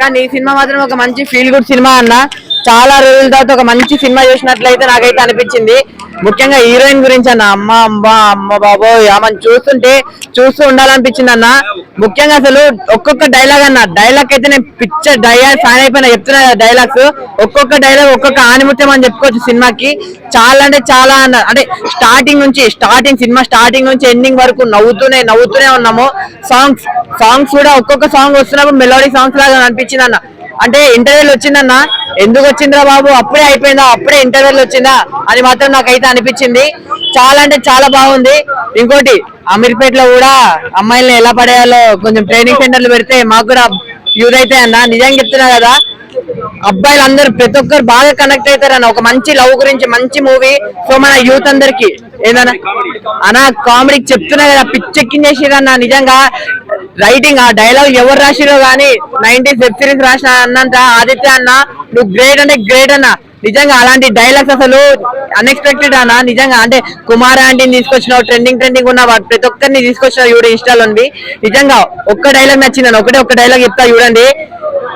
కానీ ఈ సినిమా మాత్రం ఒక మంచి ఫీల్ గుడ్ సినిమా అన్న. చాలా రోజుల తర్వాత ఒక మంచి సినిమా చూసినట్లయితే నాకైతే అనిపించింది. ముఖ్యంగా హీరోయిన్ గురించి అన్న, అమ్మ అమ్మ అమ్మ బాబోయ్ ఆమెను చూస్తూ ఉండాలనిపించింది అన్న. ముఖ్యంగా అసలు ఒక్కొక్క డైలాగ్ అన్న, డైలాగ్ అయితే నేను పిక్చర్ డైలాగ్ ఫ్యాన్ అయిపోయినా. చెప్తున్నా డైలాగ్స్, ఒక్కొక్క డైలాగ్ ఒక్కొక్క ఆనిముత్యం అని చెప్పుకోవచ్చు సినిమాకి. చాలా అంటే చాలా అంటే సినిమా స్టార్టింగ్ నుంచి ఎండింగ్ వరకు నవ్వుతూనే ఉన్నాము. సాంగ్స్ కూడా ఒక్కొక్క సాంగ్ వస్తున్నప్పుడు మెలోడీ సాంగ్స్ లాగా అనిపించింది అన్న. అంటే ఇంటర్వ్యూలు వచ్చిందన్న, ఎందుకు వచ్చిందిరా బాబు అప్పుడే అయిపోయిందా, అప్పుడే ఇంటర్వ్యూలు వచ్చిందా అని మాత్రం నాకైతే అనిపించింది. చాలా అంటే చాలా బాగుంది. ఇంకోటి అమీర్పేటలో కూడా అమ్మాయిల్ని ఎలా పడేయాలో కొంచెం ట్రైనింగ్ సెంటర్లు పెడితే మాకు కూడా యూజ్ అయితే అన్న. నిజంగా చెప్తున్నా కదా, అబ్బాయిలు అందరూ ప్రతి ఒక్కరు బాగా కనెక్ట్ అవుతారన్న. ఒక మంచి లవ్ గురించి మంచి మూవీ. సో మన యూత్ అందరికి ఏదన్నా అన్న కామెడీకి చెప్తున్నా కదా, పిచ్చెక్కించేసిరన్న. నిజంగా రైటింగ్ ఆ డైలాగ్ ఎవరు రాసిరో గానీ 90s వెబ్ సిరీస్ రాసిన అన్నంత ఆదిత్య అన్న నువ్వు గ్రేట్ అంటే గ్రేట్ అన్న. నిజంగా అలాంటి డైలాగ్స్ అసలు అన్ఎక్స్పెక్టెడ్ అన్న. నిజంగా అంటే కుమార్ ఆంటీని తీసుకొచ్చినావు, ట్రెండింగ్ ఉన్న ప్రతి ఒక్కరిని తీసుకొచ్చినావు చూడు ఇన్స్టాలో ఉంది. నిజంగా ఒక్క డైలాగ్ నచ్చిందని ఒక్క డైలాగ్ చెప్తా చూడండి.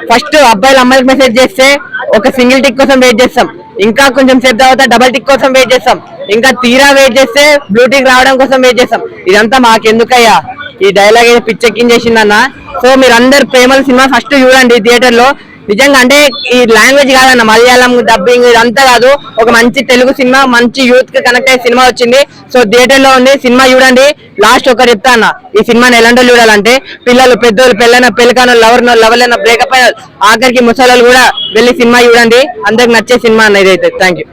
ఫస్ట్ అబ్బాయిలు అమ్మాయికి మెసేజ్ చేస్తే ఒక సింగిల్ టిక్ కోసం వెయిట్ చేస్తాం, ఇంకా కొంచెం సేపు తర్వాత డబల్ టిక్ కోసం వెయిట్ చేస్తాం, ఇంకా తీరా వెయిట్ చేస్తే బ్లూ టిక్ రావడం కోసం వెయిట్ చేస్తాం. ఇదంతా మాకెందుకయ్యా, ఈ డైలాగ్ అయితే పిచ్చెక్కించేసిందన్న. సో మీరందరు ప్రేమల సినిమా ఫస్ట్ చూడండి థియేటర్ లో. నిజంగా అంటే ఈ లాంగ్వేజ్ కాదన్న, మలయాళం డబ్బింగ్ ఇదంతా కాదు, ఒక మంచి తెలుగు సినిమా, మంచి యూత్ కి కనెక్ట్ అయ్యే సినిమా వచ్చింది. సో థియేటర్ లో ఉంది, సినిమా చూడండి. లాస్ట్ ఒకటి చెప్తా అన్న, ఈ సినిమాని ఎలాంటి చూడాలంటే పిల్లలు, పెద్దోళ్ళు, పెళ్ళికాను, లవర్లైన బ్రేకప్ అయిన ఆఖరికి ముసలాళ్ళు కూడా వెళ్ళి సినిమా చూడండి. అందరికి నచ్చే సినిమా అన్న ఇదైతే. Thank you.